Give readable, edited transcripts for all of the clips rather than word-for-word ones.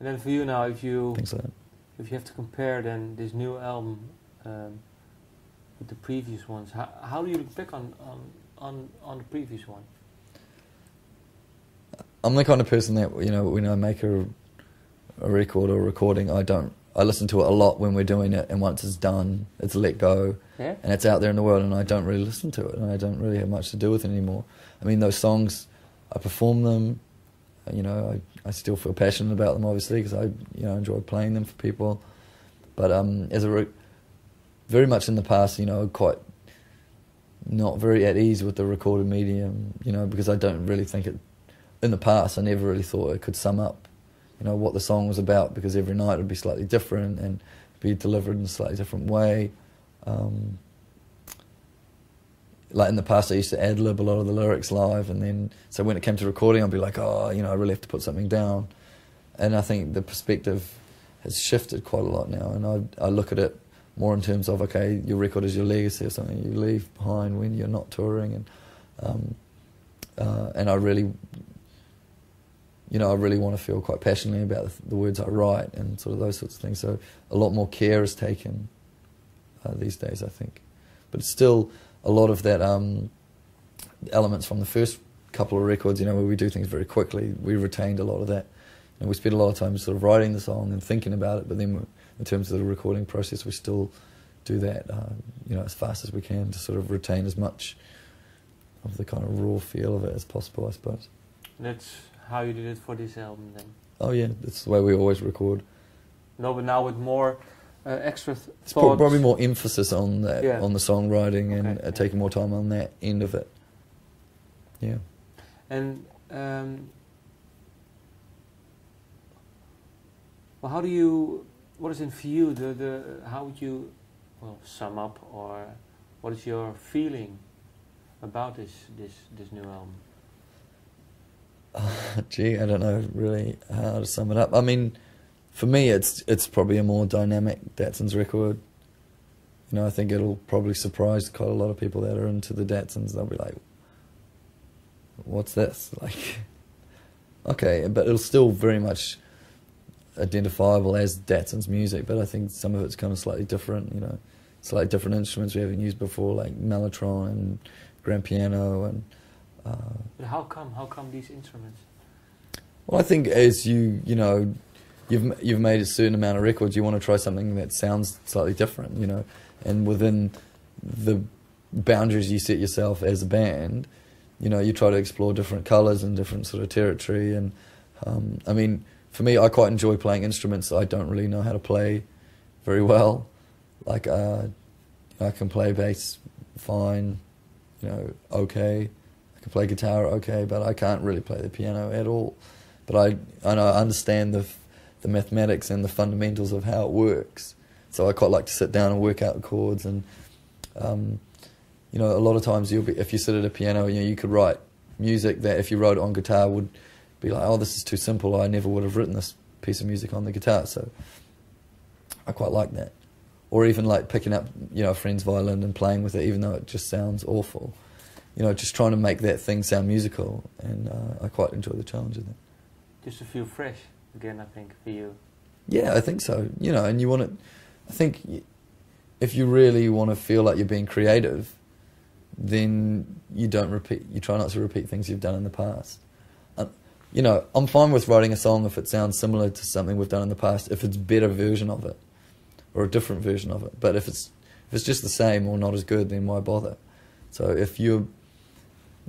And then for you now, if you things like that. if you have to compare then this new album with the previous ones, how do you look back on the previous one? I'm the kind of person that, you know, when I make a record or a recording, I listen to it a lot when we're doing it, and once it's done, it's let go, Yeah? and it's out there in the world, and I don't really listen to it, and I don't really have much to do with it anymore. I mean, those songs, I perform them, you know, I still feel passionate about them, obviously, because I, you know, enjoy playing them for people. But very much in the past, you know, quite not very at ease with the recorded medium, you know, because I don't really think it. In the past, I never really thought it could sum up, you know, what the song was about, because every night would be slightly different and be delivered in a slightly different way. Like in the past, I used to ad-lib a lot of the lyrics live, and then, so when it came to recording, I'd be like, oh, you know, I really have to put something down. And I think the perspective has shifted quite a lot now, and I look at it more in terms of, okay, your record is your legacy, or something you leave behind when you're not touring, and I really... You know, I really want to feel quite passionately about the words I write and sort of those sorts of things. So a lot more care is taken these days, I think. But it's still a lot of that elements from the first couple of records, you know, where we do things very quickly. We retained a lot of that. And we spent a lot of time sort of writing the song and thinking about it. But then in terms of the recording process, we still do that, you know, as fast as we can to sort of retain as much of the kind of raw feel of it as possible, I suppose. That's how you did it for this album then? Oh yeah, that's the way we always record. No, but now with more extra It's thoughts. probably more emphasis on that, Yeah. on the songwriting, and Okay, yeah. taking more time on that end of it. Yeah. And well, how do you? What is in for you? How would you, well, sum up, or what is your feeling about this new album? Gee, I don't know really how to sum it up. I mean, for me, it's probably a more dynamic Datsuns record. You know, I think it'll probably surprise quite a lot of people that are into the Datsuns. They'll be like, "What's this?" Like, okay, but it'll still very much identifiable as Datsuns music. But I think some of it's kind of slightly different. You know, slightly different instruments we haven't used before, like mellotron and grand piano and. But how come these instruments? Well, I think as you know, you've made a certain amount of records, you want to try something that sounds slightly different, you know, and within the boundaries you set yourself as a band, you know, you try to explore different colours and different sort of territory. And I mean, for me, I quite enjoy playing instruments I don't really know how to play very well. Like I can play bass fine, you know, okay. I can play guitar okay, but I can't really play the piano at all. But I know I understand the mathematics and the fundamentals of how it works. So I quite like to sit down and work out the chords. And you know, a lot of times if you sit at a piano, you know, you could write music that if you wrote it on guitar would be like, oh, this is too simple. I never would have written this piece of music on the guitar. So I quite like that. Or even like picking up, you know, a friend's violin and playing with it, even though it just sounds awful. You know, just trying to make that thing sound musical, and I quite enjoy the challenge of that. Just to feel fresh again, I think, for you. Yeah, I think so. You know, and you want to, I think if you really want to feel like you're being creative, then you try not to repeat things you've done in the past. You know, I'm fine with writing a song if it sounds similar to something we've done in the past, if it's a better version of it, or a different version of it. But if it's just the same or not as good, then why bother? So if you're,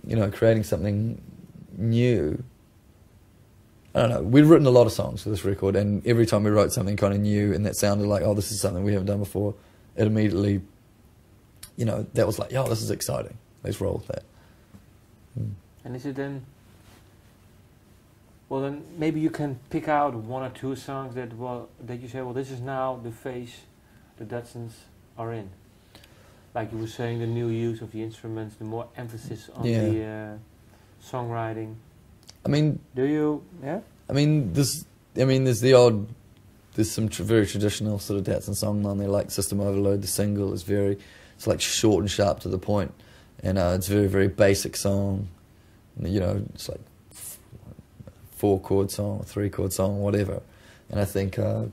you know, creating something new, I don't know, we've written a lot of songs for this record, and every time we wrote something kind of new and that sounded like, oh, this is something we haven't done before, it immediately, you know, that was like, oh, this is exciting, let's roll with that. And is it then, well then maybe you can pick out one or two songs that you say, well, this is now the phase the Datsuns are in. Like you were saying, the new use of the instruments, the more emphasis on the songwriting. I mean, do you? Yeah. I mean, there's some very traditional sort of Datsun song on there, like System Overload. The single is it's like short and sharp to the point, and it's a very, very basic song. You know, it's like 4-chord song, or 3-chord song, whatever. And I think, you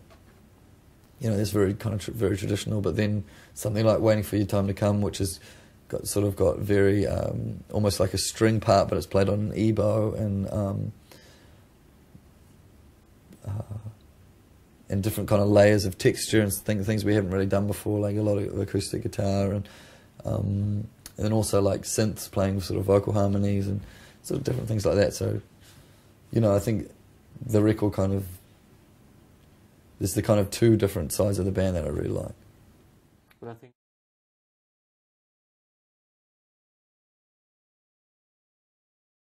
know, it's very kind of very traditional. But then something like Waiting for Your Time to Come, which has got very almost like a string part, but it's played on an ebow and different kind of layers of texture and things we haven't really done before, like a lot of acoustic guitar and also like synths playing sort of vocal harmonies and sort of different things like that. So, you know, I think the record kind of, there's the kind of two different sides of the band that I really like. But I think